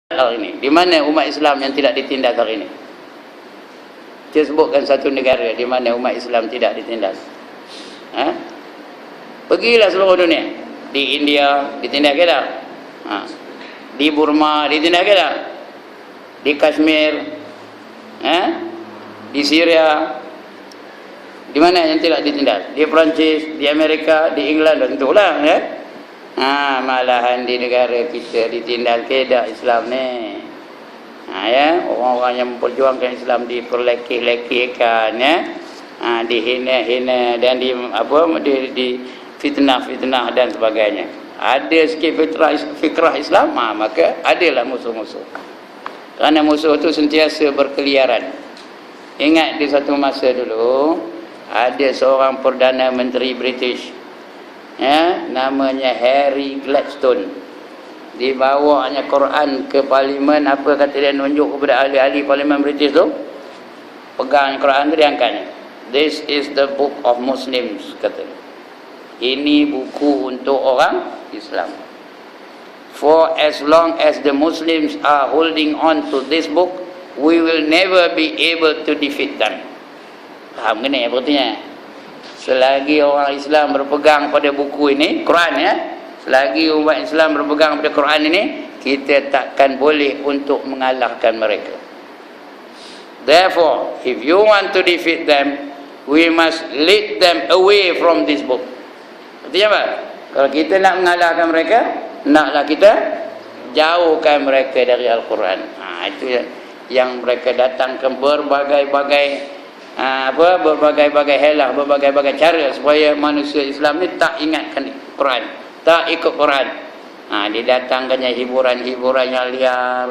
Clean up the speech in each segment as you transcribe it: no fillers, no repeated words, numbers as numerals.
hari ini? Di mana umat Islam yang tidak ditindas hari ini? Saya sebutkan satu negara di mana umat Islam tidak ditindas. Ha? Pergilah seluruh dunia. Di India ditindas ke tak? Ha. Di Burma ditindas ke tak? Di Kashmir, di Syria, di mana yang tidak ditindas? Di Perancis, di Amerika, di England, tentulah, ya. Malahan di negara kita ditindas ke tak Islam ni? Ya, orang-orang yang memperjuangkan Islam diperlekeh-lekehkan, ya. Dihina-hina dan di fitnah-fitnah dan sebagainya. Ada sikit fikrah Islam, maka adalah musuh-musuh. Kerana musuh itu sentiasa berkeliaran. Ingat di satu masa dulu ada seorang Perdana Menteri British, ya, namanya Harry Gladstone. Dibawanya Quran ke parlimen, apa kata dia, nunjuk kepada ahli-ahli parlimen British tu, pegang Quran tu, dia angkatnya. This is the book of Muslims, kata dia. Ini buku untuk orang Islam. For as long as the Muslims are holding on to this book, we will never be able to defeat them. Faham ke ni artinya? Selagi orang Islam berpegang pada buku ini, Quran, ya, selagi umat Islam berpegang pada Quran ini, kita takkan boleh untuk mengalahkan mereka. Therefore, if you want to defeat them, we must lead them away from this book. Artinya apa? Kalau kita nak mengalahkan mereka, naklah kita jauhkan mereka dari Al-Quran. Itu yang mereka datangkan berbagai-bagai berbagai-bagai helah, berbagai-bagai cara supaya manusia Islam ni tak ingatkan Quran, tak ikut Quran. Didatangkannya hiburan-hiburan yang liar.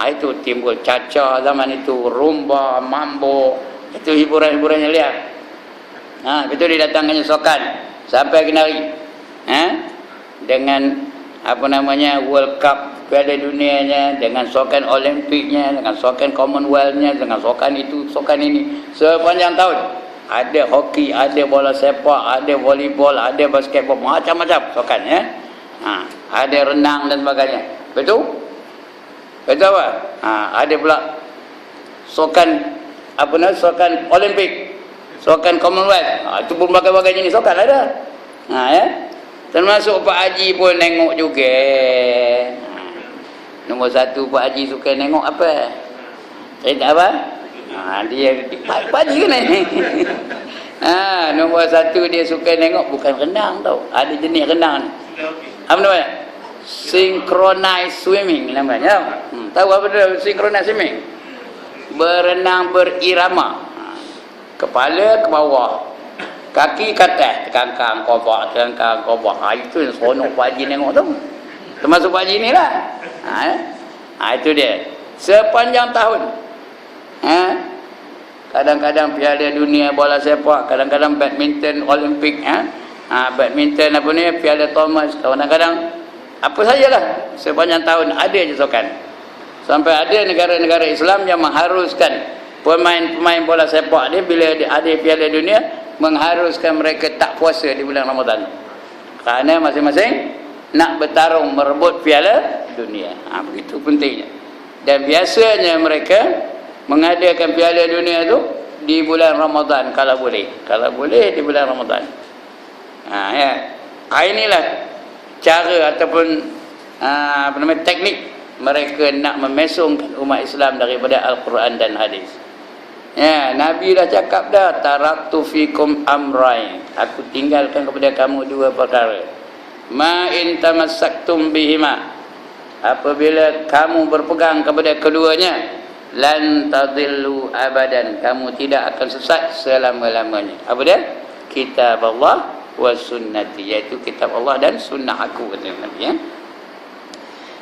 Itu timbul caca zaman itu, rumba, mambo, itu hiburan-hiburan yang liar. Itu didatangkannya sokan sampai kenari, dengan World Cup, Piala Dunianya, dengan sokan Olimpiknya, dengan sokan Commonwealth-nya, dengan sokan itu, sokan ini, sepanjang tahun. Ada hoki, ada bola sepak, ada volleyball, ada basketball, macam-macam sokan, ya. Ada renang dan sebagainya. Betul? Betul apa? Ada pula sokan sokan Olimpik, sokan Commonwealth. Itu pun berbagai-bagai jenis sokan ada. Ya. Termasuk Pak Haji pun tengok juga. Nombor satu Pak Haji suka tengok apa? Cerita apa? Dia Pak Haji kan ni. Nombor satu dia suka tengok bukan renang tau. Ada jenis renang ni. Apa namanya? Synchronized swimming namanya. Tahu apa dia synchronized swimming? Berenang berirama. Kepala ke bawah, kaki ke atas, tekangkang kobak. Itu yang seronok Pak Haji tengok tu. Termasuk Pak Haji ni lah. Itu dia. Sepanjang tahun. Kadang-kadang Piala Dunia bola sepak, kadang-kadang badminton Olimpik, badminton Piala Thomas, kadang-kadang apa sajalah. Sepanjang tahun ada je sokan. Sampai ada negara-negara Islam yang mengharuskan pemain-pemain bola sepak dia bila ada Piala Dunia, mengharuskan mereka tak puasa di bulan Ramadan. Kerana masing-masing nak bertarung merebut Piala Dunia. Begitu pentingnya. Dan biasanya mereka mengadakan Piala Dunia tu di bulan Ramadan kalau boleh. Kalau boleh di bulan Ramadan. Ya. Inilah cara ataupun teknik mereka nak memesongkan umat Islam daripada Al-Quran dan hadis. Ya, Nabi dah cakap dah, taraktu fikum amrain, aku tinggalkan kepada kamu dua perkara. Ma in tamassaktum bihima, apabila kamu berpegang kepada keduanya, lan tadillu abadan, kamu tidak akan sesat selama-lamanya. Apa dia? Kitab Allah wa sunnati, iaitu kitab Allah dan sunnah aku, kata Nabi, ya.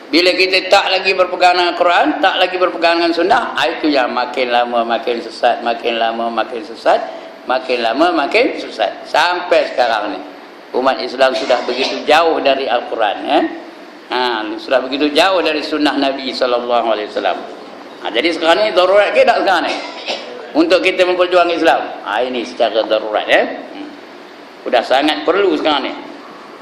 Bila kita tak lagi berpegang dengan Quran, tak lagi berpegang dengan sunnah, itu yang makin lama makin sesat, makin lama makin sesat, makin lama makin sesat. Sampai sekarang ni umat Islam sudah begitu jauh dari Al-Quran, ya. Sudah begitu jauh dari sunnah Nabi SAW. Jadi sekarang ni darurat ke tak sekarang ni untuk kita memperjuangkan Islam? Ini secara darurat, ya. Sudah sangat perlu sekarang ni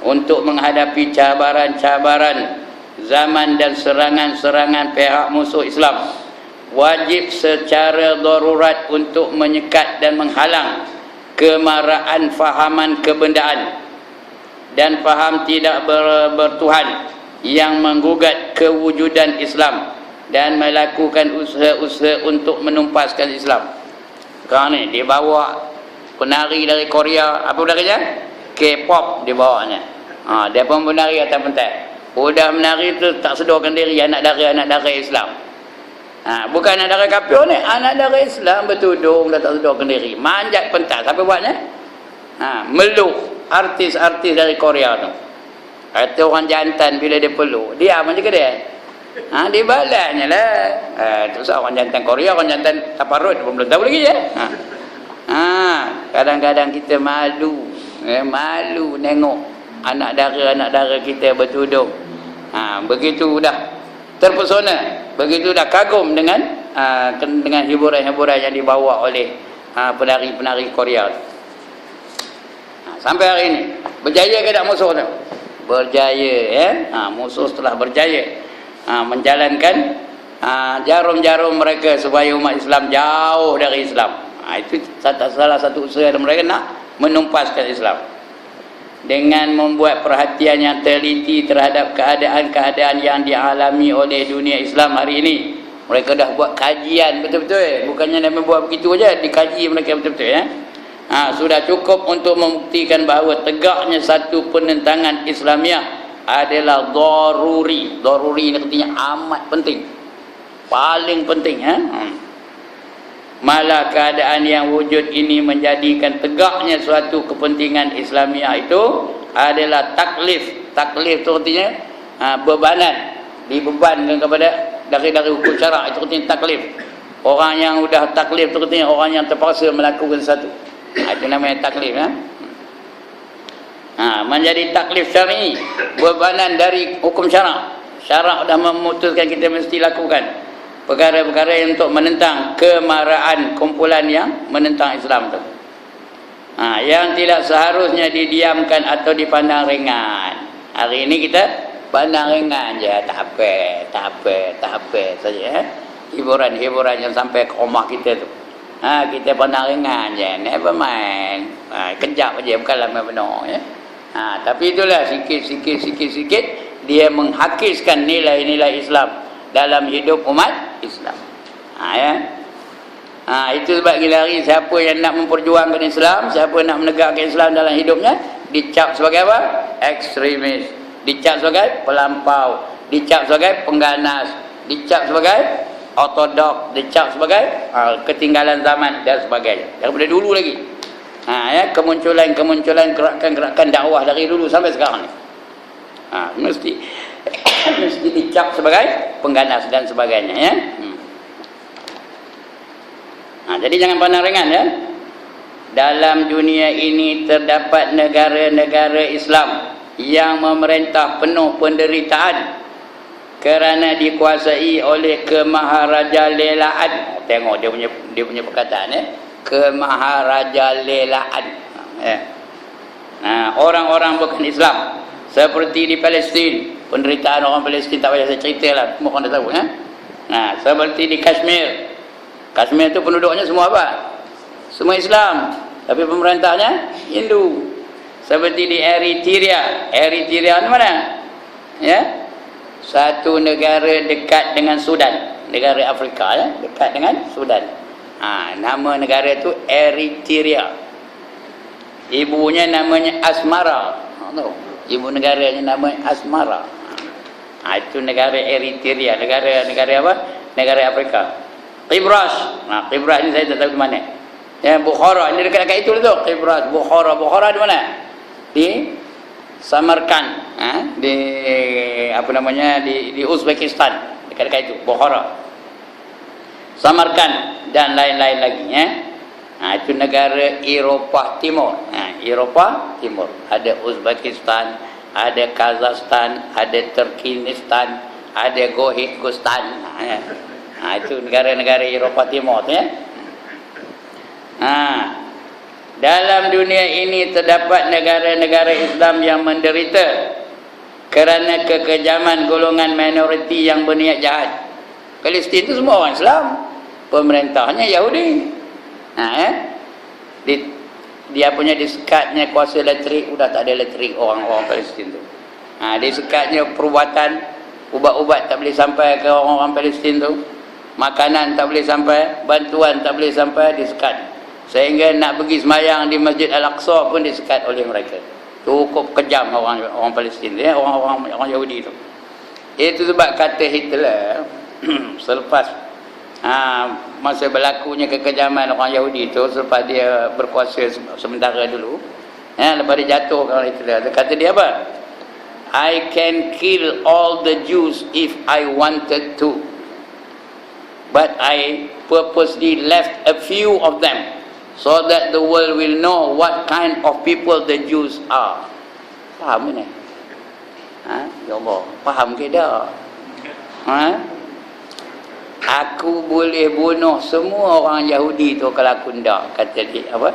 untuk menghadapi cabaran-cabaran zaman dan serangan-serangan pihak musuh Islam. Wajib secara darurat untuk menyekat dan menghalang kemarahan fahaman kebendaan dan faham tidak bertuhan yang menggugat kewujudan Islam dan melakukan usaha-usaha untuk menumpaskan Islam. Sekarang ni dia bawa penari dari Korea, apa benarnya? K-pop dia bawanya. Dia pun menari atas pentas. Udah menari tu tak sedarkan diri anak dara Islam. Bukan anak dara kafir ni, anak dara Islam bertudung dah tak sedarkan diri. Manjat pentas, apa buatnya? Meluk artis-artis dari Korea tu. Kata orang jantan bila dia peluk, diam aja ke dia? Dia balasnya lah. Tu orang jantan Korea, orang jantan taparut pun belum tahu lagi ya. Kadang-kadang kita malu, malu nengok anak dara kita bertudung. Begitu dah terpesona, begitu dah kagum dengan hiburan-hiburan yang dibawa oleh penari-penari Korea. Sampai hari ini berjaya ke tak musuh tu? Berjaya ya. Musuh setelah berjaya menjalankan jarum-jarum mereka supaya umat Islam jauh dari Islam. Itu salah satu usaha mereka nak menumpaskan Islam dengan membuat perhatian yang teliti terhadap keadaan-keadaan yang dialami oleh dunia Islam hari ini. Mereka dah buat kajian betul-betul, bukannya nak buat begitu aja, dikaji mereka betul-betul ya. Sudah cukup untuk membuktikan bahawa tegaknya satu penentangan Islamiah adalah daruri. Daruri ni artinya amat penting, paling penting ya. Malah keadaan yang wujud ini menjadikan tegaknya suatu kepentingan Islamiah itu adalah taklif. Taklif itu artinya bebanan, dibebankan kepada dari hukum syarak, itu artinya taklif. Orang yang sudah taklif itu artinya orang yang terpaksa melakukan satu. Itu namanya taklif ya. Menjadi taklif syar'i, bebanan dari hukum syarak. Syarak dah memutuskan kita mesti lakukan perkara-perkara yang untuk menentang kemarahan kumpulan yang menentang Islam tu. Yang tidak seharusnya didiamkan atau dipandang ringan. Hari ini kita pandang ringan je, tak apa saja. Hiburan-hiburan yang sampai ke rumah kita tu. Kita pandang ringan je, never mind. Kejap aja, bukan lama benar ya. Tapi itulah sikit dia menghakiskan nilai-nilai Islam dalam hidup umat Islam. Itu sebab gila hari siapa yang nak memperjuangkan Islam, siapa yang nak menegakkan Islam dalam hidupnya, dicap sebagai apa? Ekstremis, dicap sebagai pelampau, dicap sebagai pengganas, dicap sebagai ortodok, dicap sebagai ketinggalan zaman dan sebagainya. Daripada dulu lagi. Kemunculan gerakan-gerakan dakwah dari dulu sampai sekarang ni. Mesti dicap sebagai pengganas dan sebagainya ya. Jadi jangan pandang ringan ya. Dalam dunia ini terdapat negara-negara Islam yang memerintah penuh penderitaan kerana dikuasai oleh kemaharajalelaan. Tengok dia punya perkataan ya. Kemaharajalelaan. Orang-orang bukan Islam seperti di Palestin. Penderitaan orang Palestin tak payah saya ceritalah, semua orang dah tahu ya. Seperti di Kashmir. Kashmir tu penduduknya semua apa? Semua Islam, tapi pemerintahnya Hindu. Seperti di Eritrea. Eritrea ni mana? Ya. Satu negara dekat dengan Sudan, negara Afrika ya, dekat dengan Sudan. Nama negara tu Eritrea. Ibunya namanya Asmara. Ibu negaranya namanya Asmara. Itu negara Eritrea, negara apa? Negara Afrika. Qibras. Qibras ni saya tak tahu di mana. Ya, Bukhara, ini dekat-dekat itu tu. Qibras, Bukhara di mana? Di Samarkand, di apa namanya? Di Uzbekistan, dekat-dekat itu, Bukhara. Samarkand dan lain-lain lagi ya. Itu negara Eropah Timur. Eropah Timur. Ada Uzbekistan, ada Kazakhstan, ada Turkmenistan, ada Gojikistan. Itu negara-negara Eropah Timur ya. Dalam dunia ini terdapat negara-negara Islam yang menderita kerana kekejaman golongan minoriti yang berniat jahat. Palestin itu semua orang Islam, pemerintahnya Yahudi. Dia punya disekatnya kuasa elektrik, sudah tak ada elektrik orang-orang Palestin tu. Disekatnya perubatan, ubat-ubat tak boleh sampai ke orang-orang Palestin tu, makanan tak boleh sampai, bantuan tak boleh sampai, disekat. Sehingga nak pergi semayang di Masjid Al-Aqsa pun disekat oleh mereka. Cukup kejam orang Palestin, orang Yahudi tu. Itu sebab kata Hitler selepas masa berlakunya kekejaman orang Yahudi tu, selepas dia berkuasa sementara dulu, lepas dia jatuh orang Hitler, kata dia apa? I can kill all the Jews if I wanted to, but I purposely left a few of them so that the world will know what kind of people the Jews are. Faham ni? Ya Allah, faham ke dah? Aku boleh bunuh semua orang Yahudi tu kalau aku ndak, kata dia apa?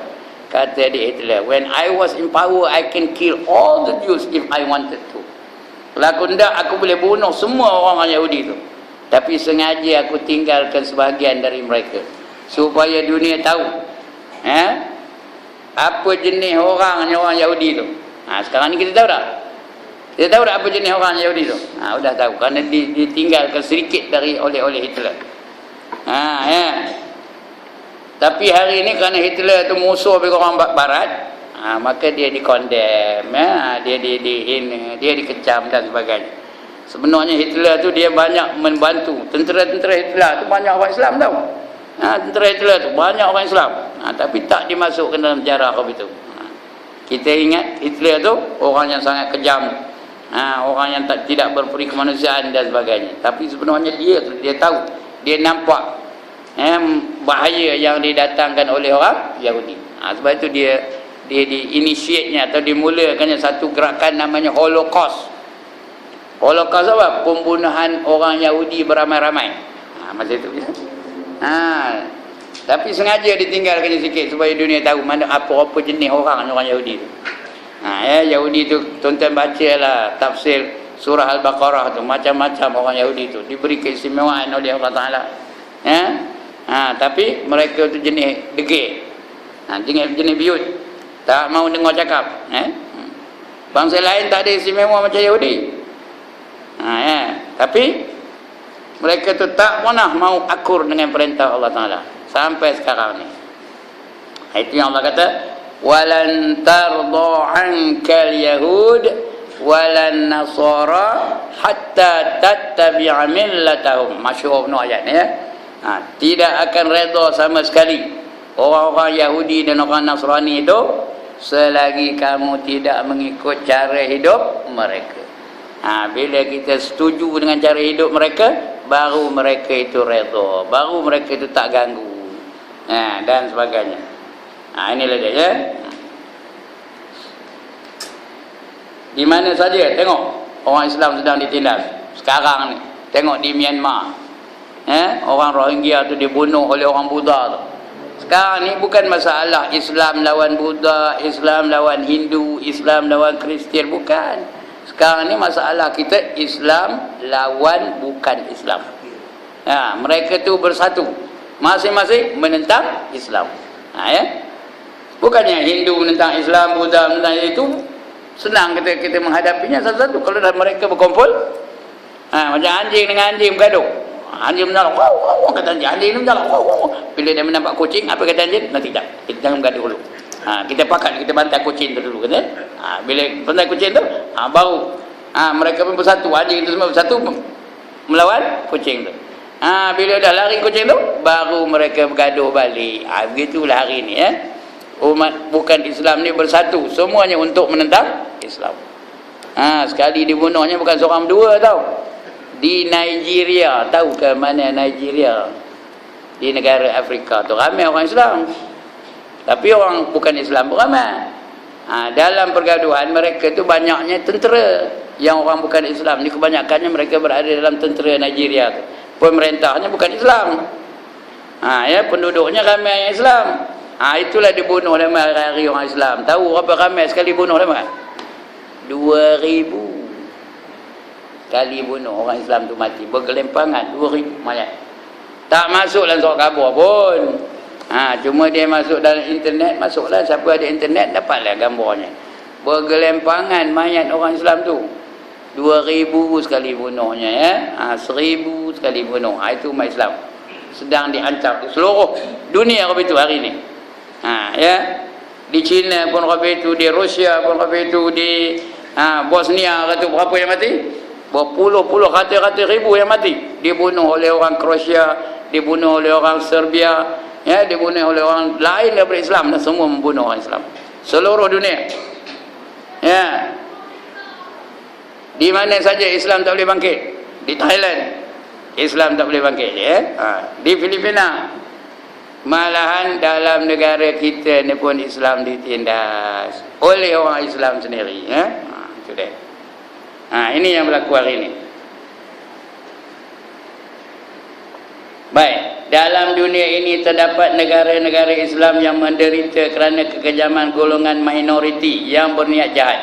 Kata dia Hitler, when I was in power I can kill all the Jews if I wanted to. Kalau aku ndak, aku boleh bunuh semua orang Yahudi tu. Tapi sengaja aku tinggalkan sebahagian dari mereka supaya dunia tahu apa jenis orang Yahudi tu. Sekarang ni kita tahu tak? Kita tahu tak apa jenis orang Yahudi tu? Sudah tahu, kerana ditinggalkan sedikit oleh Hitler. Tapi hari ni kerana Hitler tu musuh bagi orang barat, maka dia dikondem, dia dikecam dan sebagainya. Sebenarnya Hitler tu dia banyak membantu. Tentera-tentera Hitler tu banyak orang Islam tau. Tentera Hitler tu banyak orang Islam, tapi tak dimasukkan dalam sejarah apa itu. Kita ingat Hitler tu orang yang sangat kejam, orang yang tidak berperi kemanusiaan dan sebagainya. Tapi sebenarnya dia tahu, dia nampak bahaya yang didatangkan oleh orang Yahudi. Sebab itu dia diinitiate-nya atau dimulakannya satu gerakan namanya Holocaust. Holocaust apa? Pembunuhan orang Yahudi beramai-ramai. Masa itu ya. Tapi sengaja ditinggalkan sikit supaya dunia tahu mana apa-apa jenis orang Yahudi tu. Yahudi tu tuan-tuan bacalah tafsir surah Al-Baqarah tu, macam-macam orang Yahudi tu diberi keistimewaan oleh Allah Taala. Tapi mereka tu jenis degil. Jenis biut. Tak mau dengar cakap. Bangsa lain tak ada istimewa macam Yahudi. Tapi mereka tu tak pernah mau akur dengan perintah Allah Taala sampai sekarang ni. Itu yang Allah kata, walan tarda ankal yahud walan nasara hatta tattabi'a millatahum. Masyhur benar ayat ni ya. Tidak akan redha sama sekali orang-orang Yahudi dan orang Nasrani itu selagi kamu tidak mengikut cara hidup mereka. Bila kita setuju dengan cara hidup mereka, baru mereka itu redha, baru mereka itu tak ganggu, dan sebagainya. Inilah dia ya. Di mana saja tengok orang Islam sedang ditindas sekarang ni. Tengok di Myanmar, orang Rohingya tu dibunuh oleh orang Buddha tu. Sekarang ni bukan masalah Islam lawan Buddha, Islam lawan Hindu, Islam lawan Kristian, bukan. Sekarang ni masalah kita Islam lawan bukan Islam. Mereka tu bersatu, masing-masing menentang Islam. Bukannya Hindu menentang Islam, Buddha menentang itu. Senang kita menghadapinya satu-satu. Kalau dah mereka berkumpul, macam anjing dengan anjing bergaduh. Anjing menolak, wow, wow, kata anjing menolak, wow, wow. Bila dia menampak kucing, apa kata anjing? Nanti tak, kita jangan bergaduh dulu. Kita pakat, kita bantai kucing tu dulu, kata. Bila bantai kucing tu, baru mereka pun bersatu, anjing itu semua bersatu melawan kucing tu. Bila dah lari kucing tu, baru mereka bergaduh balik. Begitulah hari ni umat bukan Islam ni bersatu semuanya untuk menentang Islam. Sekali dibunuhnya bukan seorang dua tau. Di Nigeria, tahu ke mana Nigeria? Di negara Afrika tu ramai orang Islam, tapi orang bukan Islam pun ramai. Dalam pergaduhan mereka tu banyaknya tentera yang orang bukan Islam ni, kebanyakannya mereka berada dalam tentera Nigeria tu. Pemerintahnya bukan Islam, penduduknya ramai yang Islam. Itulah dibunuh dalam hari orang Islam. Tahu berapa ramai sekali bunuh dalam 2,000 kali bunuh orang Islam tu mati. Bergelimpangan 2000 mayat. Tak masuk dalam surat khabar pun. Cuma dia masuk dalam internet, masuklah, siapa ada internet dapatlah gambarnya. Bergelimpangan mayat orang Islam tu. 2000 sekali bunuhnya, ya. 1000 sekali bunuh. Itu umat Islam sedang diancam di seluruh dunia kau itu hari ni. Ya. Di China pun kau itu, di Rusia pun kau itu, di Bosnia kata berapa yang mati? Berpuluh-puluh, ratus-ratus ribu yang mati. Dibunuh oleh orang Kroasia, dibunuh oleh orang Serbia, ya, dibunuh oleh orang lain daripada Islam, dan semua membunuh orang Islam seluruh dunia. Ya. Di mana saja Islam tak boleh bangkit? Di Thailand Islam tak boleh bangkit, ya. Di Filipina, malahan dalam negara kita ni pun Islam ditindas oleh orang Islam sendiri, ya. Itu dia. Ini yang berlaku hari ini. Baik, dalam dunia ini terdapat negara-negara Islam yang menderita kerana kekejaman golongan minoriti yang berniat jahat.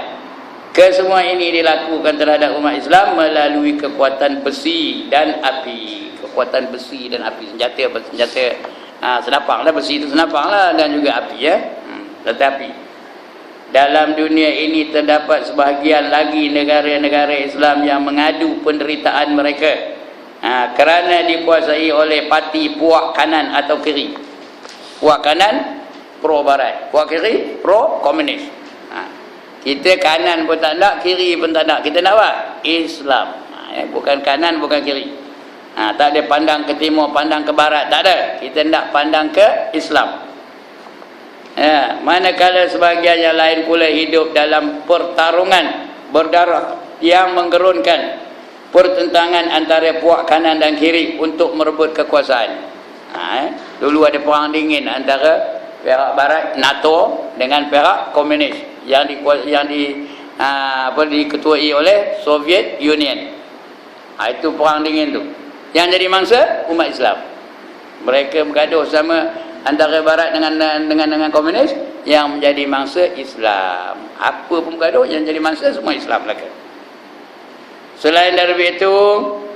Kesemua ini dilakukan terhadap umat Islam melalui kekuatan besi dan api. Kekuatan besi dan api, senjata senapang lah, besi itu senapang lah, dan juga api, ya. Tetapi dalam dunia ini terdapat sebahagian lagi negara-negara Islam yang mengadu penderitaan mereka kerana dikuasai oleh parti puak kanan atau kiri. Puak kanan pro barat, puak kiri pro komunis. Kita kanan pun tak nak, kiri pun tak nak. Kita nak apa? Islam. Bukan kanan, bukan kiri. Tak ada pandang ke timur, pandang ke barat, tak ada. Kita nak pandang ke Islam. Manakala sebahagian yang lain pula hidup dalam pertarungan berdarah yang menggerunkan pertentangan antara puak kanan dan kiri untuk merebut kekuasaan. Dulu ada perang dingin antara pihak barat NATO dengan pihak komunis yang diketuai oleh Soviet Union. Itu perang dingin tu. Yang jadi mangsa umat Islam. Mereka bergaduh sama antara barat dengan komunis, yang menjadi mangsa Islam. Apa pun bergaduh, yang jadi mangsa semua Islam belaka. Selain dari itu,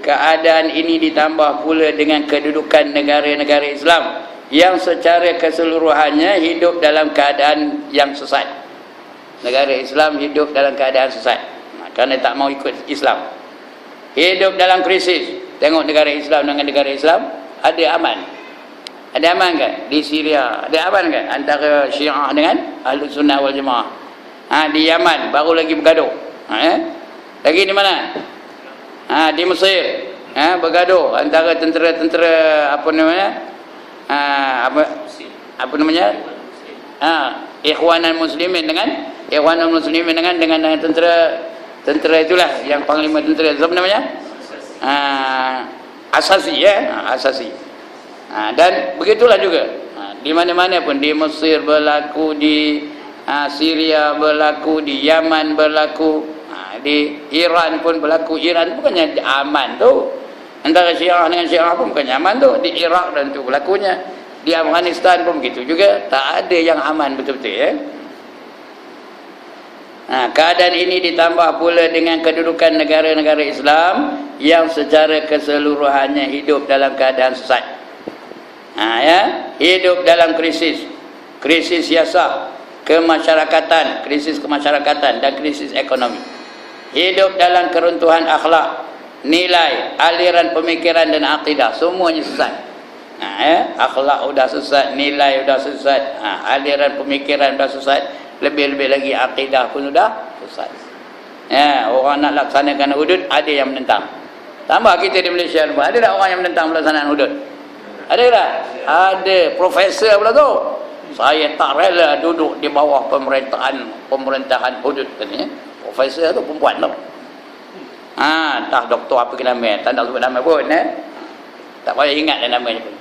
keadaan ini ditambah pula dengan kedudukan negara-negara Islam yang secara keseluruhannya hidup dalam keadaan yang sesat. Negara Islam hidup dalam keadaan sesat kerana tak mau ikut Islam. Hidup dalam krisis. Tengok negara Islam dengan negara Islam, ada aman? Ada aman kan? Di Syria ada aman kan? Antara Syiah dengan Ahlus Sunnah wal Jamaah. Di Yaman baru lagi bergaduh. Lagi di mana? Di Mesir. Bergaduh antara tentera-tentera apa namanya? Ikhwanul Muslimin dengan tentera itulah yang panglima tentera apa namanya? Asasi, ya. Asasi. Dan begitulah juga di mana-mana pun, di Mesir berlaku, di Syria berlaku, di Yaman berlaku, di Iran pun berlaku. Iran bukannya aman tu, antara Syiah dengan Syiah pun bukannya aman tu. Di Iraq dan tu berlakunya, di Afghanistan pun begitu juga. Tak ada yang aman betul-betul, ya. Keadaan ini ditambah pula dengan kedudukan negara-negara Islam yang secara keseluruhannya hidup dalam keadaan sesat. Hidup dalam krisis siasat, kemasyarakatan, krisis kemasyarakatan dan krisis ekonomi. Hidup dalam keruntuhan akhlak, nilai, aliran pemikiran dan akidah, semuanya sesat. Akhlak sudah sesat, nilai sudah sesat, aliran pemikiran sudah sesat, lebih-lebih lagi akidah pun sudah sesat. Orang nak laksanakan hudud, ada yang menentang. Tambah kita di Malaysia, ada tak orang yang menentang pelaksanaan hudud? Ada tak? Ada. Profesor pula tu, saya tak rela duduk di bawah pemerintahan hudud, katanya. Profesor tu perempuan tu. Entah doktor apa ke nama, tak nak sebut nama pun, tak payah ingat namanya pun.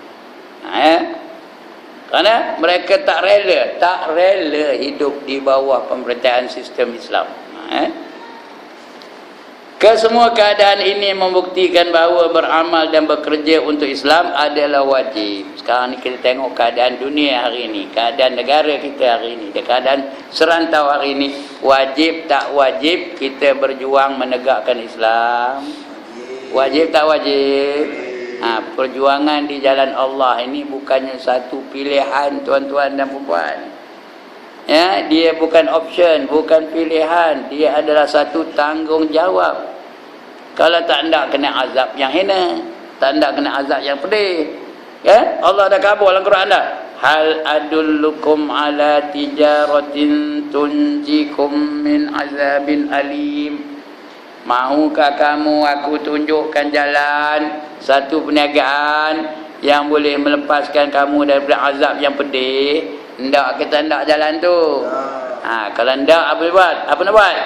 Kerana mereka tak rela hidup di bawah pemerintahan sistem Islam. Kesemua keadaan ini membuktikan bahawa beramal dan bekerja untuk Islam adalah wajib. Sekarang ni kita tengok keadaan dunia hari ini, keadaan negara kita hari ini, keadaan serantau hari ini. Wajib tak wajib kita berjuang menegakkan Islam? Wajib tak wajib? Perjuangan di jalan Allah ini bukannya satu pilihan tuan-tuan dan puan-puan. Ya, dia bukan option, bukan pilihan, dia adalah satu tanggungjawab. Kalau tak nak kena azab yang hina, tak nak kena azab yang pedih. Ya, Allah dah kabur dalam Quran dah. Hal adullukum ala tijaratin tunjikum min azabin alim. Mahukah kamu aku tunjukkan jalan, satu perniagaan yang boleh melepaskan kamu daripada azab yang pedih? Ndak, kita ndak jalan tu. Kalau ndak apa buat? Apa nak buat?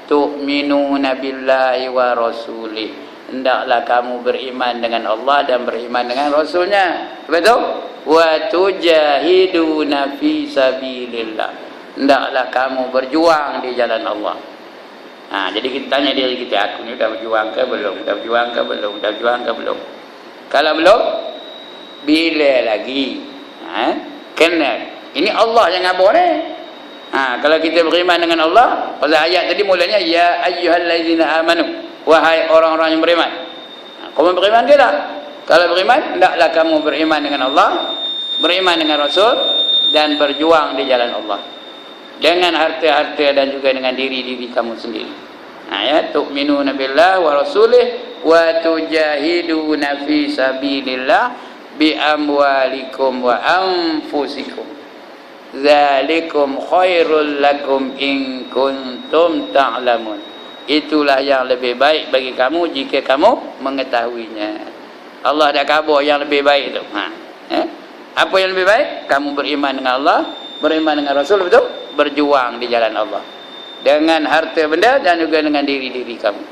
Tu'minuna billahi wa rasulih. Hendaklah kamu beriman dengan Allah dan beriman dengan Rasulnya. Betul? Wa tujahiduna fi sabilillah. Hendaklah kamu berjuang di jalan Allah. Jadi kita tanya diri kita, aku ni dah berjuang ke belum? Dah berjuang ke belum? Dah berjuang ke belum? Kalau belum, bila lagi? Kena. Ini Allah yang ngabur ni. Kalau kita beriman dengan Allah, pasal ayat tadi mulanya ya ayyuhallazina amanu, wahai orang-orang yang beriman. Kamu beriman ke tak? Kalau beriman, hendaklah kamu beriman dengan Allah, beriman dengan Rasul dan berjuang di jalan Allah. Dengan harta-harta dan juga dengan diri-diri kamu sendiri. Ya, tu'minuna billahi wa rasulih wa tujahiduna fi sabilillah bi amwalikum wa anfusikum. Zalikum khairul lakum in kuntum ta'lamun. Itulah yang lebih baik bagi kamu jika kamu mengetahuinya. Allah dah kabur yang lebih baik tu. Apa yang lebih baik? Kamu beriman dengan Allah, beriman dengan Rasul, betul? Berjuang di jalan Allah dengan harta benda dan juga dengan diri-diri kamu.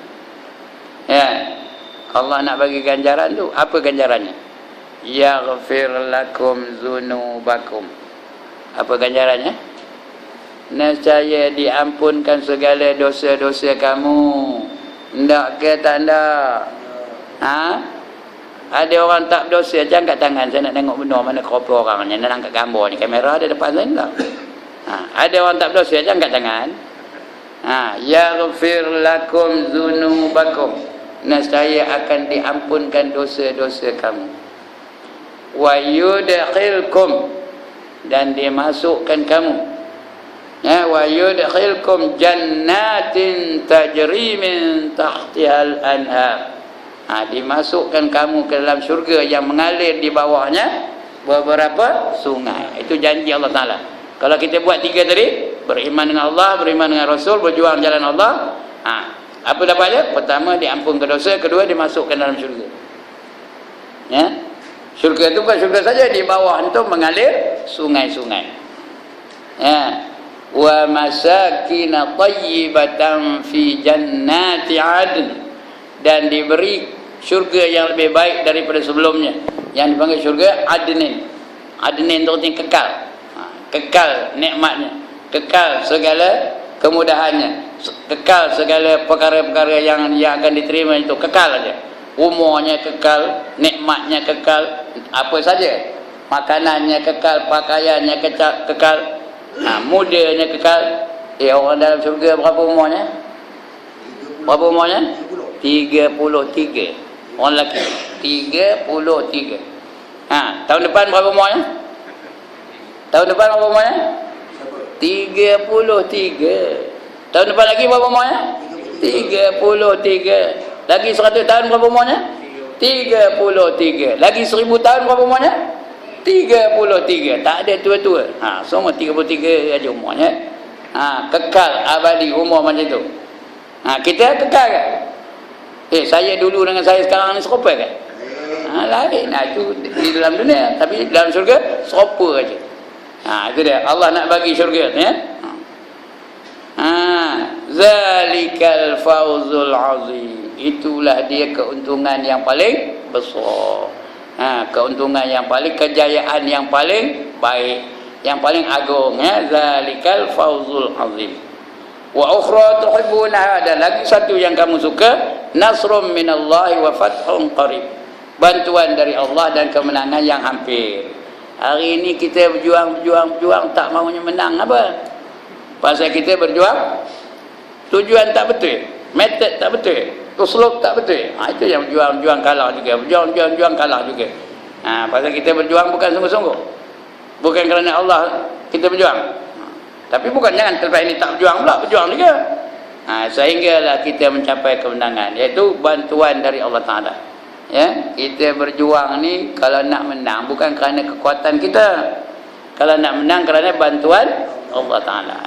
Ya. Allah nak bagi ganjaran tu. Apa ganjarannya? Yaghfir lakum dzunubakum. Apa ganjarannya? Nescaya diampunkan segala dosa-dosa kamu. Ndak ke tak ndak? Ada orang tak berdosa, jangan kat tangan. Saya nak tengok benar mana kerupa orangnya. Nak angkat gambar ni, kamera ada depan saya tak? Ada orang tak berdosa, jangan kat tangan. Yaghfir lakum dzunubakum. Nescaya akan diampunkan dosa-dosa kamu. Wa yudkhilkum, dan dimasukkan kamu, wa yudkhilkum jannatin tajri min tahtihal anhar. Dimasukkan kamu ke dalam syurga yang mengalir di bawahnya beberapa sungai. Itu janji Allah Ta'ala. Kalau kita buat tiga tadi, beriman dengan Allah, beriman dengan Rasul, berjuang jalan Allah, apa dapatnya? Pertama, diampunkan dosa. Kedua, dimasukkan dalam syurga. Ya, syurga itu bukan syurga saja, di bawah itu mengalir sungai-sungai. Ya. Wa masakin tayyibatan fi jannati adn, dan diberi syurga yang lebih baik daripada sebelumnya, yang dipanggil syurga Adnin. Adnin itu artinya kekal. Kekal nikmatnya, kekal segala kemudahannya, kekal segala perkara-perkara yang akan diterima itu kekal saja. Umurnya kekal, nikmatnya kekal, apa saja, makanannya kekal, pakaiannya kekal, mudanya kekal. Orang dalam syurga berapa umurnya? Berapa umurnya? 33. Orang lelaki 33. Tahun depan berapa umurnya? Tahun depan berapa umurnya? 33. Tahun depan lagi berapa umurnya? 33. Lagi 100 tahun berapa umurnya? 33. Lagi 1000 tahun berapa umurnya? 33. Tak ada tua-tua. Semua 33 aja umurnya. Kekal abadi umur macam tu. Kita kekal kan? Saya dulu dengan saya sekarang ni serupa kan? Lain. Itu di dalam dunia, tapi dalam syurga serupa aja. Itu dia. Allah nak bagi syurga ya. Zalikal fawzul azim. Itulah dia keuntungan yang paling besar. Keuntungan yang paling, kejayaan yang paling baik, yang paling agung ya. Zalikal fawzul azim. Wa ukhra tuhibbunaha, dan lagi satu yang kamu suka, nasrum minallahi wa fathun qarib. Bantuan dari Allah dan kemenangan yang hampir. Hari ini kita berjuang tak maunya menang apa? Pasal kita berjuang tujuan tak betul, method tak betul, uslub tak betul. Itu yang berjuang kalah juga, berjuang kalah juga. Pasal kita berjuang bukan sungguh-sungguh, bukan kerana Allah kita berjuang. Tapi bukan jangan terlepas ini tak berjuang pula, berjuang juga. Sehinggalah kita mencapai kemenangan, iaitu bantuan dari Allah Ta'ala. Ya, kita berjuang ni kalau nak menang bukan kerana kekuatan kita. Kalau nak menang kerana bantuan Allah Ta'ala.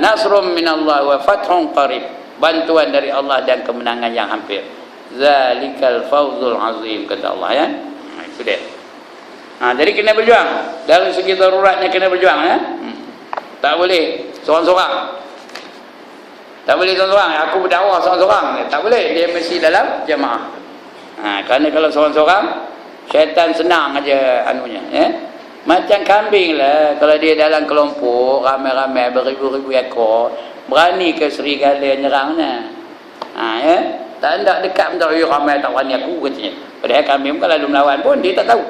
Nasrum minallah wa fathun qarib. Bantuan dari Allah dan kemenangan yang hampir. Zalikal fawzul azim, kata Allah, ya. Itu dia. Jadi kena berjuang. Dari segi daruratnya kena berjuang, ya. Tak boleh seorang-seorang. Tak boleh seorang-seorang. Aku berdakwah seorang-seorang. Tak boleh. Dia mesti dalam jemaah. Kerana kalau seorang-seorang, syaitan senang aja anunya, ya. Macam kambing lah. Kalau dia dalam kelompok ramai-ramai beribu-ribu ekor, berani ke serigala nyerangnya? Ya. Tak hendak dekat pun tak, ramai tak berani aku katanya. Padahal kambing pun kalau lalu melawan pun dia tak tahu.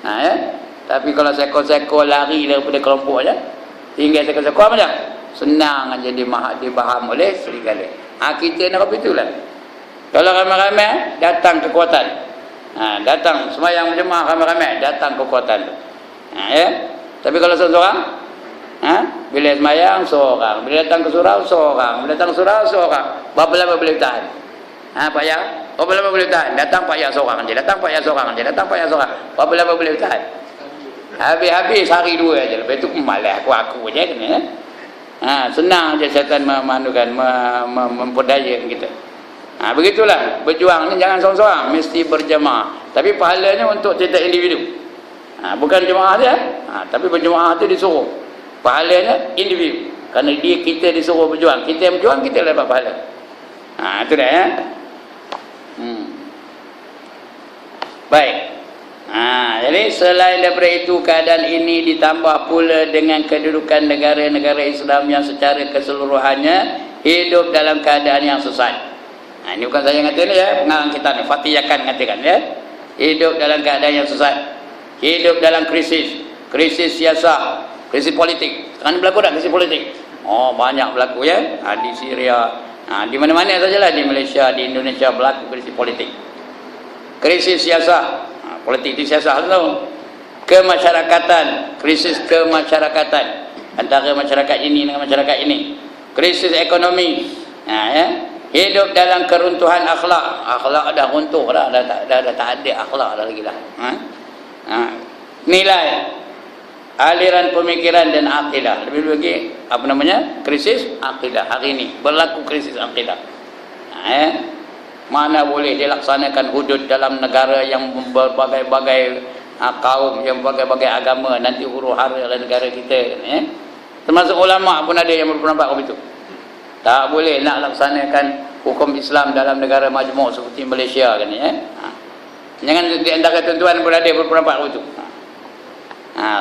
Ya. Tapi kalau seekor-seekor lari daripada kelompoknya, tinggal seekor-seekor macam senang aja dibaham oleh serigala. Kita nak apa itulah. Kalau ramai-ramai datang kekuatan. Datang sembahyang berjemaah ramai-ramai datang kekuatan tu. Ya. Tapi kalau seorang, bila sembahyang seorang, bila datang ke surau seorang, bila datang ke surau seorang, berapa lama boleh tahan? Pak Ya, berapa lama boleh tahan? Datang Pak Ya seorang je, datang Pak Ya seorang je, datang Pak Ya seorang. Berapa lama boleh tahan? Habis-habis hari dua aja. Lepas tu malas aku je kena. Senang je syaitan memperdaya kita. Begitulah berjuang ni, jangan seorang-seorang, mesti berjemaah. Tapi pahalanya untuk setiap individu. Bukan jemaah dia, tapi berjemaah tu disuruh. Pahalanya individu. Kerana kita disuruh berjuang. Kita yang berjuang, kita dapat pahala. Itu dah, ya. Baik. Jadi selain daripada itu, keadaan ini ditambah pula dengan kedudukan negara-negara Islam yang secara keseluruhannya hidup dalam keadaan yang sesat. Ini bukan saya kata ni, ya, pengarang kita ni Fatih Yakan katakan, ya. Hidup dalam keadaan yang sesat, hidup dalam krisis siasat, krisis politik. Sekarang berlaku tak krisis politik? Banyak berlaku, ya. Di Syria, di mana-mana sajalah, di Malaysia, di Indonesia berlaku krisis politik. Krisis siasat, politik itu siasat tu. Kemasyarakatan, krisis kemasyarakatan antara masyarakat ini dengan masyarakat ini. Krisis ekonomi, ya. Hidup dalam keruntuhan akhlak dah runtuh dah tak ada akhlak dah lagi dah. Nilai, aliran pemikiran dan akidah. Lebih lagi krisis akidah. Hari ini berlaku krisis akidah. Mana boleh dilaksanakan hudud dalam negara yang berbagai-bagai kaum, yang berbagai-bagai agama, nanti huru-hara dalam negara kita, termasuk ulama pun ada yang berpendapat begitu. Tak boleh nak laksanakan hukum Islam dalam negara majmuk seperti Malaysia kan, ya. Jangan di antara tuan-tuan pun ada berpendapat begitu.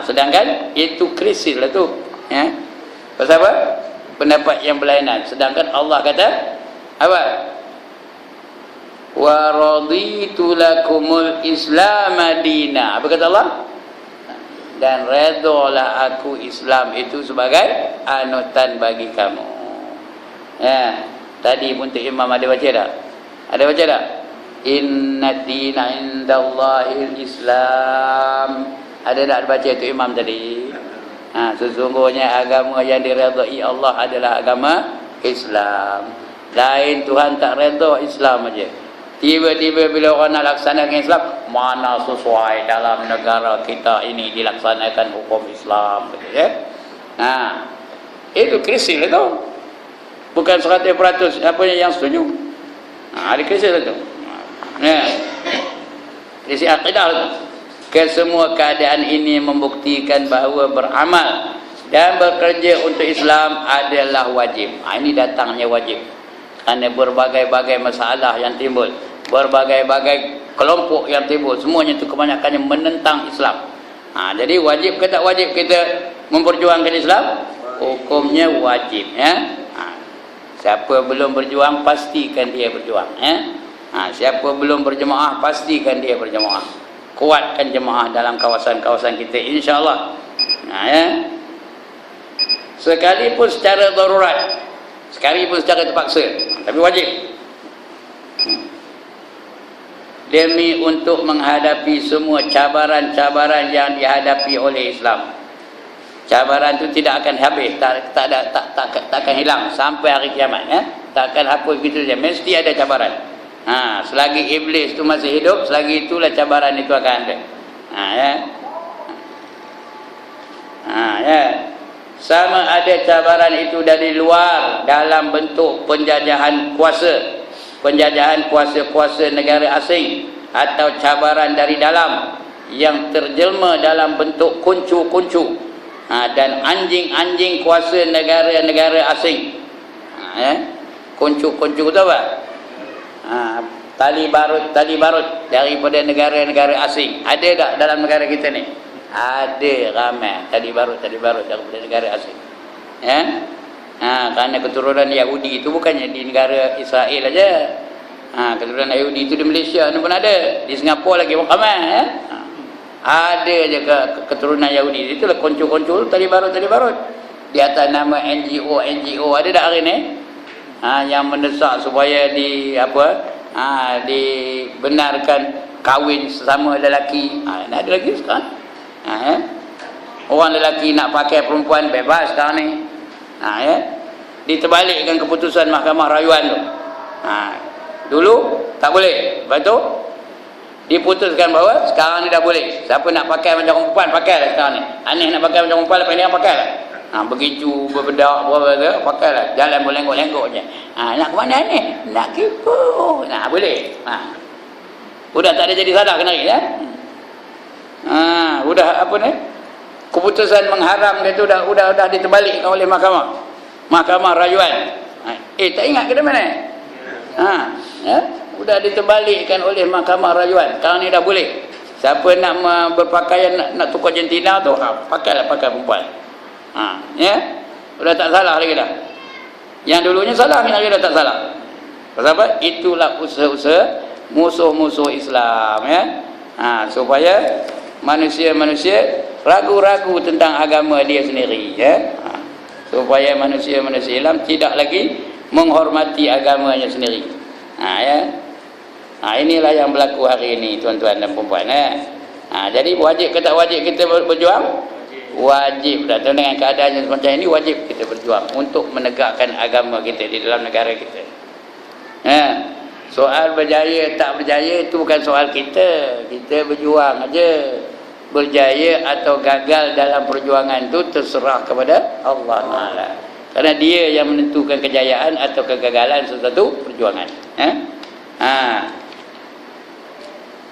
Sedangkan itu krisis lah tu, ya. Pasal apa? Pendapat yang berlainan. Sedangkan Allah kata apa? Wa raditu lakumul Islam madina. Apa kata Allah? Dan redolah aku Islam itu sebagai anutan bagi kamu. Ya, tadi pun tu Imam ada baca tak? Ada baca tak? Inna dina indallahil Islam. Ada tak baca tu Imam tadi? Sesungguhnya agama yang diredai Allah adalah agama Islam. Lain Tuhan tak redha Islam aja. Tiba-tiba bila orang nak laksanakan Islam, mana sesuai dalam negara kita ini dilaksanakan hukum Islam, betul, ya? Itu krisis itu. Bukan 100% apa yang setuju. Ada krisis itu. Krisis akidah itu. Kesemua keadaan ini membuktikan bahawa beramal dan bekerja untuk Islam adalah wajib. Ini datangnya wajib. Kerana berbagai-bagai masalah yang timbul, berbagai-bagai kelompok yang timbul, semuanya itu kebanyakannya menentang Islam. Jadi wajib ke tak wajib kita memperjuangkan Islam? Hukumnya wajib, ya. Siapa belum berjuang, pastikan dia berjuang. Siapa belum berjemaah, pastikan dia berjemaah. Kuatkan jemaah dalam kawasan-kawasan kita, insya-Allah. Sekalipun secara darurat, sekalipun secara terpaksa, tapi wajib. Demi untuk menghadapi semua cabaran-cabaran yang dihadapi oleh Islam. Cabaran itu tidak akan habis, tak akan hilang sampai hari kiamat. Tak akan hapus gitu saja, mesti ada cabaran. Selagi iblis itu masih hidup, selagi itulah cabaran itu akan ada. Sama ada cabaran itu dari luar dalam bentuk penjajahan kuasa, penjajahan kuasa-kuasa negara asing, atau cabaran dari dalam yang terjelma dalam bentuk kuncu-kuncu dan anjing-anjing kuasa negara-negara asing. Kuncu-kuncu itu apa? Tali barut daripada negara-negara asing. Ada tak dalam negara kita ni? Ada ramai tali barut daripada negara asing. Kerana keturunan Yahudi itu bukannya di negara Israel aja. Keturunan Yahudi itu di Malaysia pun ada, di Singapura lagi ramai. Ada je keturunan Yahudi. Itulah koncu-koncu tali barut. Di atas nama NGO ada tak hari ni? Yang mendesak supaya dibenarkan kahwin sesama lelaki. Ada lagi sekarang. Orang lelaki nak pakai perempuan bebas sekarang ni. Diterbalikkan keputusan mahkamah rayuan tu. Dulu tak boleh, lepas tu diputuskan bahawa sekarang ni dah boleh. Siapa nak pakai macam perempuan, pakailah sekarang ni. Aneh nak pakai macam perempuan, lepas ni pakailah. Begitu berbedak pakailah. Jalan boleh lenggok-lenggok je. Nak ke mana ni? Nak kipu. Boleh. Sudah tak ada jadi salah kena ni. Sudah apa ni? Keputusan mengharam dia tu dah diterbalikkan oleh mahkamah rayuan. Tak ingat ke mana? Sudah diterbalikkan oleh mahkamah rayuan. Sekarang ni dah boleh. Siapa nak berpakaian nak tukar jantina tu, pakai perempuan. Sudah tak salah lagi dah. Yang dulunya salah, ni lagi dah tak salah. Pasal apa? Itulah usaha-usaha musuh-musuh Islam, supaya manusia-manusia ragu-ragu tentang agama dia sendiri, supaya manusia-manusia Islam tidak lagi menghormati agamanya sendiri. Inilah yang berlaku hari ini, tuan-tuan dan puan-puan. Jadi wajib ke tak wajib kita berjuang? Wajib. Dan dengan keadaan yang semacam ini, wajib kita berjuang untuk menegakkan agama kita di dalam negara kita. Soal berjaya tak berjaya itu bukan soal kita. Kita berjuang aja. Berjaya atau gagal dalam perjuangan itu terserah kepada Allah Taala. Karena dia yang menentukan kejayaan atau kegagalan sesuatu perjuangan.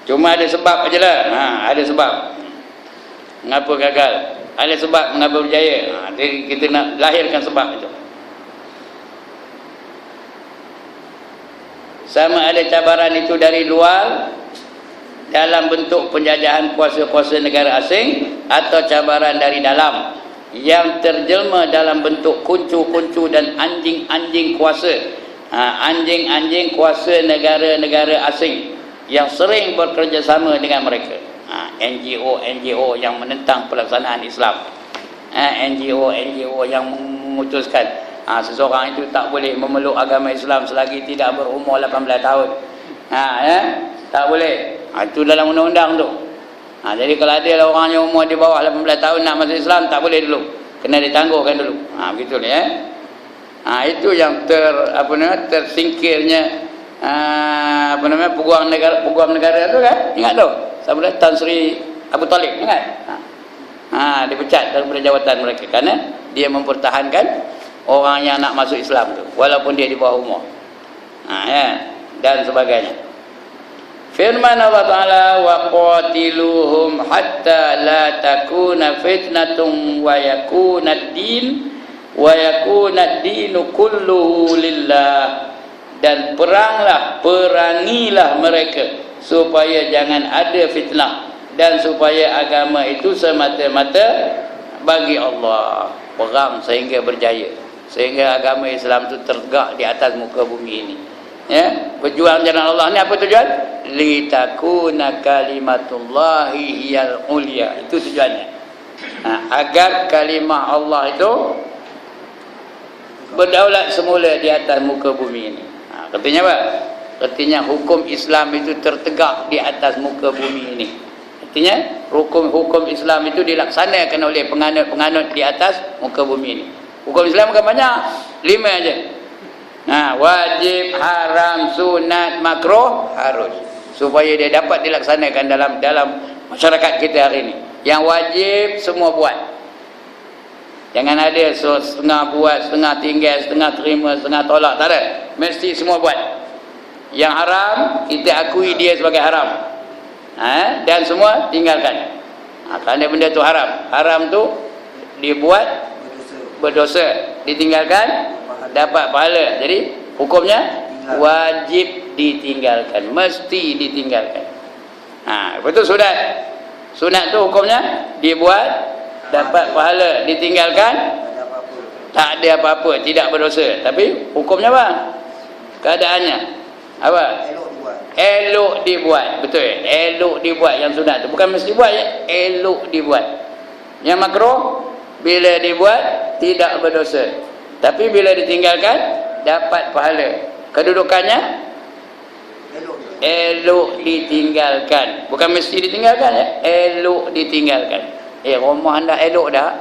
Cuma ada sebab aja lah. Ada sebab mengapa gagal, ada sebab mengapa berjaya. Jadi kita nak lahirkan sebab itu. Sama ada cabaran itu dari luar dalam bentuk penjajahan kuasa-kuasa negara asing, atau cabaran dari dalam yang terjelma dalam bentuk kuncu-kuncu dan anjing-anjing kuasa, anjing-anjing kuasa negara-negara asing yang sering bekerjasama dengan mereka. NGO yang menentang pelaksanaan Islam, NGO yang memutuskan seseorang itu tak boleh memeluk agama Islam selagi tidak berumur 18 tahun. Tak boleh. Itu dalam undang-undang tu. Jadi kalau ada orang yang umur di bawah 18 tahun nak masuk Islam, tak boleh dulu. Kena ditangguhkan dulu. Begitu ni. Itu yang tersingkirnya peguam negara tu kan. Ingat tu. Siapa Tan Sri Abu Talib, ingat? Dipecat daripada jawatan mereka kerana dia mempertahankan orang yang nak masuk Islam tu walaupun dia di bawah umur. Dan sebagainya. Firman Allah Ta'ala, wa qatiluhum hatta la takuna fitnatun wa yakuna ad-dinu kulluhu lillah. Dan perangilah mereka supaya jangan ada fitnah dan supaya agama itu semata-mata bagi Allah. Perang sehingga berjaya. sehingga agama Islam itu tertegak di atas muka bumi ini. Ya, berjuang jalan Allah ni apa tujuan? Litakuna kalimatullahi hiyal ulia. Itu tujuannya. Agar kalimah Allah itu berdaulat semula di atas muka bumi ini. Artinya apa? Artinya hukum Islam itu tertegak di atas muka bumi ini. Artinya hukum Islam itu dilaksanakan oleh penganut-penganut di atas muka bumi ini. Hukum Islam kan banyak, 5 aja. Wajib, haram, sunat, makruh, harus, supaya dia dapat dilaksanakan dalam masyarakat kita hari ini. Yang wajib semua buat. Jangan ada setengah buat, setengah tinggal, setengah terima, setengah tolak. Tak ada. Mesti semua buat. Yang haram, kita akui dia sebagai haram. Dan semua tinggalkan. Kerana benda tu haram. Haram tu dibuat berdosa. Ditinggalkan dapat pahala. Jadi hukumnya wajib ditinggalkan. Mesti ditinggalkan. Betul sunat. Sunat tu hukumnya dibuat dapat pahala, ditinggalkan tak ada apa-apa, tidak berdosa. Tapi hukumnya apa? Keadaannya apa? Elok dibuat. Betul. Elok dibuat yang sunat tu. Bukan mesti buat ya. Elok dibuat. Yang makruh bila dibuat tidak berdosa. Tapi bila ditinggalkan dapat pahala. Kedudukannya elok ditinggalkan. Bukan mesti ditinggalkan ya. Elok ditinggalkan. Rumah anda elok dah?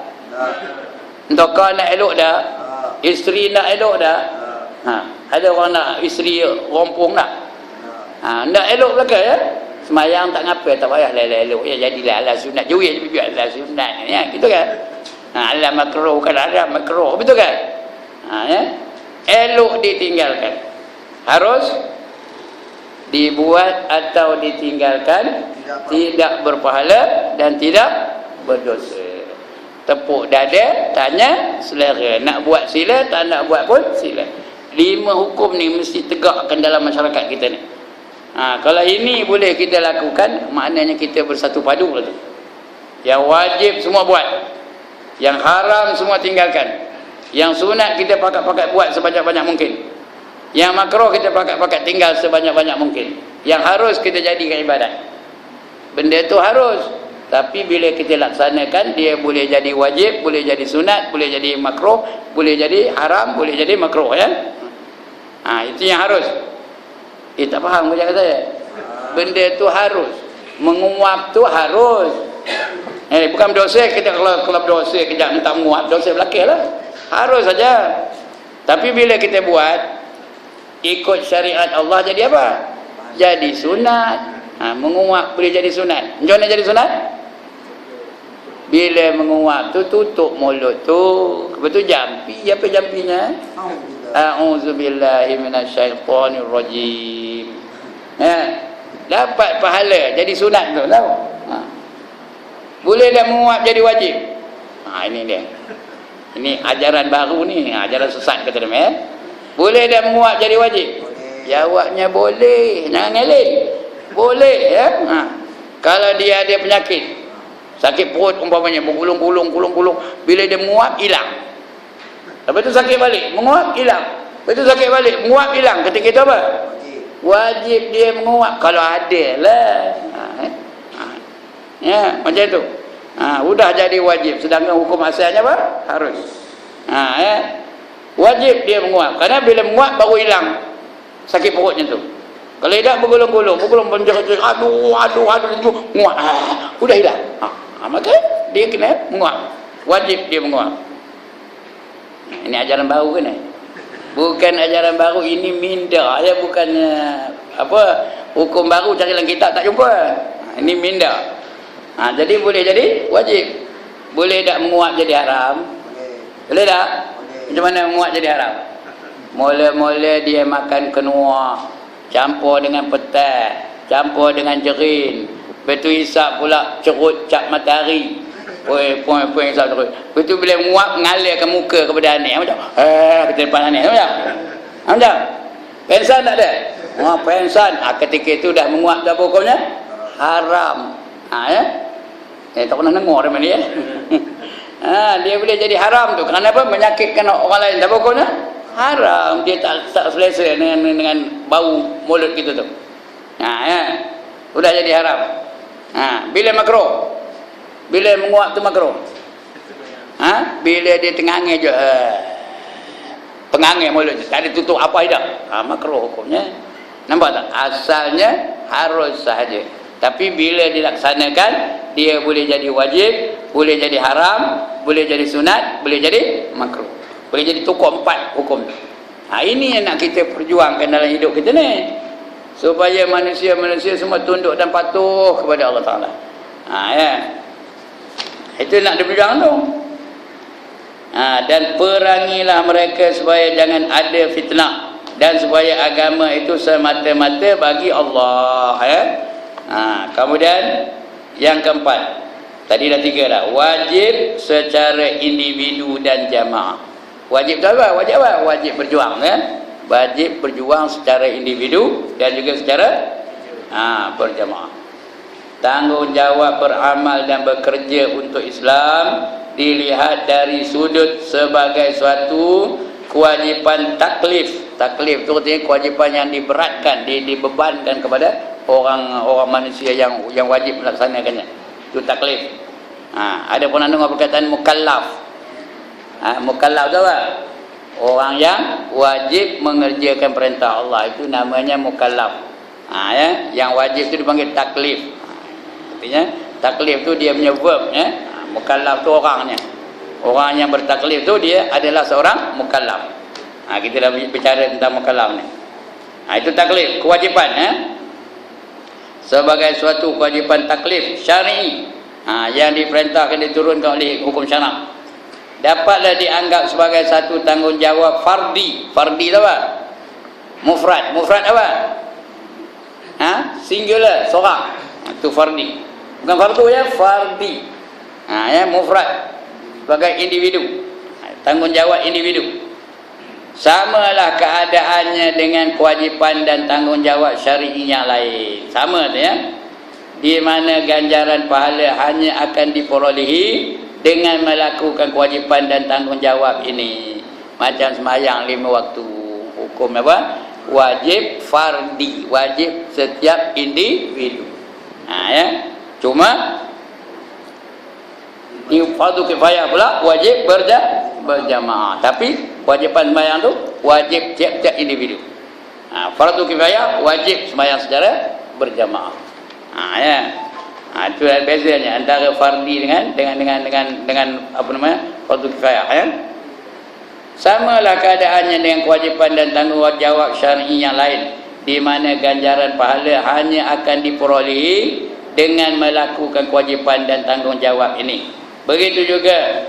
Entokah nak elok dah? Isteri nak elok dah? Ada orang nak isteri rompong tak? Nak elok belakang ya? Semayang tak ngapa, tak payah elok ya, jadilah ala sunat. Jual je biar ala sunat ya, gitu kan? Ala makruh kan, ala makruh, betul kan? Ya? Elok ditinggalkan. Harus dibuat atau ditinggalkan tidak berpahala dan tidak berdosa. Tepuk dada, tanya selera. Nak buat sila, tak nak buat pun sila. 5 hukum ni mesti tegakkan dalam masyarakat kita ni. Kalau ini boleh kita lakukan, maknanya kita bersatu padu lah tu. Yang wajib semua buat, yang haram semua tinggalkan, yang sunat kita pakat-pakat buat sebanyak-banyak mungkin, yang makruh kita pakat-pakat tinggal sebanyak-banyak mungkin, yang harus kita jadikan ibadat. Benda tu harus, tapi bila kita laksanakan, dia boleh jadi wajib, boleh jadi sunat, boleh jadi makruh, boleh jadi haram, boleh jadi makruh ya. Itu yang harus. Tak faham ke cakap saya? Benda tu harus. Menguap tu harus. Bukan dosa. Kita kalau dosa kejap minta menguap, dosa belakang lah. Harus saja. Tapi bila kita buat ikut syariat Allah, jadi apa? Jadi sunat. Menguap boleh jadi sunat. Macam mana jadi sunat? Bila menguap tu tutup mulut tu. Betul jampi. Apa jampinya? A'udzubillahi minasyaitonirrajim. Dapat pahala jadi sunat tu, tahu? Boleh dah menguap jadi wajib. Ini dia. Ini ajaran baru ni, ajaran sesat kata dia. Boleh dah menguap jadi wajib? Jawabnya boleh. Jangan ngelin. Boleh ya. Kalau dia ada penyakit, sakit perut umpamanya, bergulung-gulung, bila dia menguap hilang. Lepas tu sakit balik, menguap hilang. Lepas tu sakit balik, menguap hilang. Ketika itu apa? Wajib dia menguap kalau ada lah. Ya, macam tu. Sudah jadi wajib. Sedangkan hukum asalnya apa? Harus. Ya. Wajib dia menguap. Kerana bila menguap baru hilang sakit perutnya tu. Kalau tidak bergulung-gulung, penjara-jara, aduh, menguap. Sudah hilang. Maka dia kena menguap. Wajib dia menguap. Ini ajaran baru kan? Bukan ajaran baru, ini minda ya, bukannya apa hukum baru cari dalam kitab tak jumpa. Ini minda. Jadi boleh jadi wajib. Boleh tak menguap jadi haram? Boleh tak? Macam mana menguap jadi haram? Mula-mula dia makan kenua, campur dengan petai, campur dengan jerin, betul hisap pula cerut cap matahari. Poin hisap terus. Betul bila menguap mengalir ke muka kepada anak macam kita depan anak macam pensan tak ada. Pensan ketika itu dah menguap dah hukumnya haram. Ya. Tak pernah dengar dari mana ya. Dia boleh jadi haram tu. Kenapa? Menyakitkan orang lain. Tak pokoknya haram. Dia tak selesa dengan bau mulut kita tu. Sudah jadi haram. Bila makruh? Bila menguap tu makruh? Bila dia tengangir je, pengangir mulut tu, tak ada tutup apa dah, makruh hukumnya. Nampak tak? Asalnya harus sahaja. Tapi bila dilaksanakan, dia boleh jadi wajib, boleh jadi haram, boleh jadi sunat, boleh jadi makruh. Boleh jadi tokoh 4 hukum. Ini yang nak kita perjuangkan dalam hidup kita ni. Supaya manusia-manusia semua tunduk dan patuh kepada Allah Ta'ala. Itu nak diperjuangkan tu. Dan perangilah mereka supaya jangan ada fitnah. Dan supaya agama itu semata-mata bagi Allah. Kemudian yang keempat, tadi dah 3 dah. Wajib secara individu dan jamaah. Wajib tu apa? Wajib apa? Wajib berjuang, wajib berjuang secara individu dan juga secara berjamaah. Tanggungjawab beramal dan bekerja untuk Islam dilihat dari sudut sebagai suatu kewajipan taklif. Taklif itu artinya kewajipan yang diberatkan, dibebankan kepada orang manusia yang wajib melaksanakannya. Itu taklif. Ada pun anda perkataan mukallaf. Mukallaf tu apa? Orang yang wajib mengerjakan perintah Allah, itu namanya mukallaf. Yang wajib itu dipanggil taklif. Artinya taklif tu dia punya verb, mukallaf tu orangnya. Orang yang bertaklif tu dia adalah seorang mukallaf. Kita dah bicara tentang mukallaf ni. Itu taklif, kewajipan, sebagai suatu kewajipan taklif syar'i, yang diperintahkan, diturunkan oleh hukum syarak, dapatlah dianggap sebagai satu tanggungjawab fardi. Fardi tu apa? Mufrad. Mufrad apa? Singular, seorang. Itu fardi. Bukan fardu ya, fardi. Mufrad, sebagai individu. Tanggungjawab individu. Samalah keadaannya dengan kewajipan dan tanggungjawab syar'i yang lain. Sama tu di mana ganjaran pahala hanya akan diperolehi dengan melakukan kewajipan dan tanggungjawab ini. Macam sembahyang 5 waktu, hukum apa? Wajib fardi, wajib setiap individu. Cuma di fardu kifayah pula wajib berjamaah. Tapi kewajipan sembahyang tu wajib tiap-tiap individu. Fardu kifayah wajib sembahyang secara berjamaah. Itu bezanya antara fardi dengan apa namanya, fardu kifayah. Samalah keadaannya dengan kewajipan dan tanggungjawab syar'i yang lain, di mana ganjaran pahala hanya akan diperolehi dengan melakukan kewajipan dan tanggungjawab ini. Begitu juga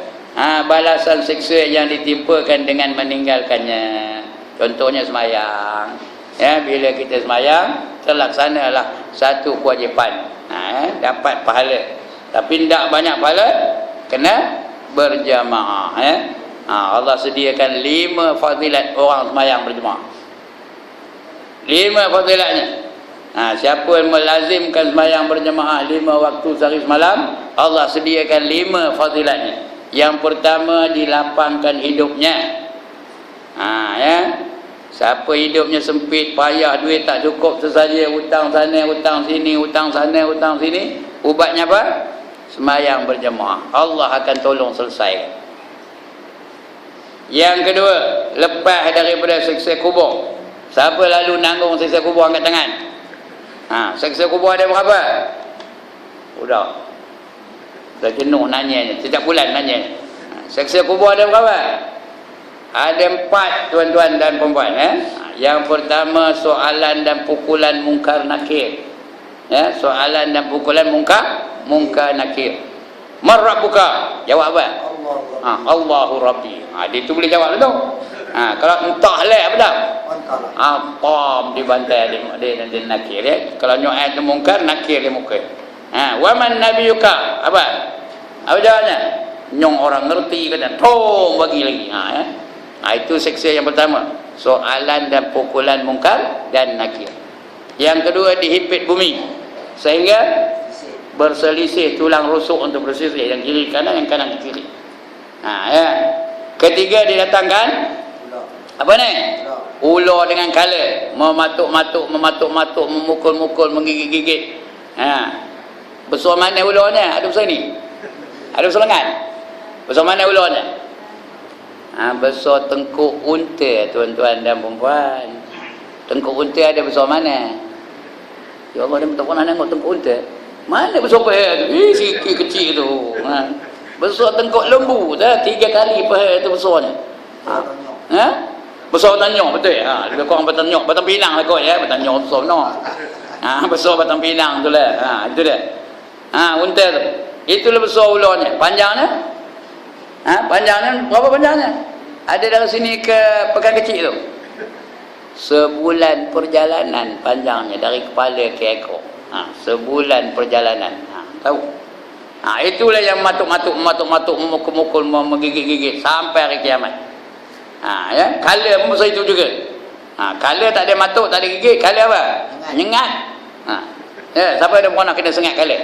balasan siksa yang ditimpakan dengan meninggalkannya. Contohnya sembahyang. Bila kita sembahyang, terlaksanalah satu kewajipan, dapat pahala. Tapi tidak banyak pahala, kena berjamaah. Allah sediakan 5 fadilat orang sembahyang berjamaah. 5 fadilatnya. Siapa yang melazimkan sembahyang berjamaah 5 waktu sehari semalam, Allah sediakan 5 fadilatnya. Yang pertama, dilapangkan hidupnya. Siapa hidupnya sempit, payah, duit tak cukup sesaja, hutang sana, hutang sini, hutang sana, hutang sini, ubatnya apa? Sembahyang berjamaah. Allah akan tolong selesaikan. Yang kedua, lepas daripada siksa kubur. Siapa lalu nanggung siksa kubur, angkat tangan. Siksa kubur ada berapa? Dah jenuh nanya, setiap bulan nanya. Siksa kubur ada berapa? Ada 4, tuan-tuan dan perempuan. Yang pertama, soalan dan pukulan mungkar nakir. Soalan dan pukulan mungkar nakir. Man rabbuka? Jawab apa? Allahu Rabbi. Dia tu boleh jawab tu. Kalau entah lah apa dah? Pom dibantai dia nakir. Kalau nyu'ad mungkar, nakir dia muka. Wa man nabiyuka? Apa jawabnya? Nyong orang ngerti kata, tong bagi lagi. Itu seksa yang pertama, soalan dan pukulan mungkar dan nakir. Yang kedua, dihipit bumi sehingga berselisih tulang rusuk untuk berselisih, yang kiri kanan, yang kanan kiri. Ya. Ketiga didatangkan apa ni? Ular dengan kala, mematuk-matuk, memukul-mukul, menggigit-gigit. Besar mana ularnya? Ada besar ni? Ada besar lengan? Besar mana ularnya? Besar tengkuk unta, tuan-tuan dan perempuan. Tengkuk unta ada besar mana? Ya Allah, dia tak pernah tengok tengkuk unta. Mana besar paha tu? Sikit kecil tu. Besar tengkuk lembu dah 3 kali paha tu besarnya. Besar batang nyok, betul. Lebih kurang batang nyok, batang pinang lah kot ya. Batang nyok besar benar. Besar batang pinang tu lah. Itu dia. Unta tu. Itulah besar ularnya. Panjangnya? Panjangnya berapa panjangnya? Ada dari sini ke Pekan Kecil tu. Sebulan perjalanan panjangnya dari kepala ke ekor. Sebulan perjalanan. Tahu? Itulah yang matuk-matuk, memukul-mukul, menggigit-gigit sampai hari kiamat. Ya, kala pun besar itu juga. Kala tak ada matuk, tak ada gigit, kala apa? Nyengat. Ya, siapa ada pernah kena sengat kala?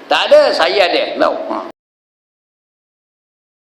Tak ada, saya ada. Tahu.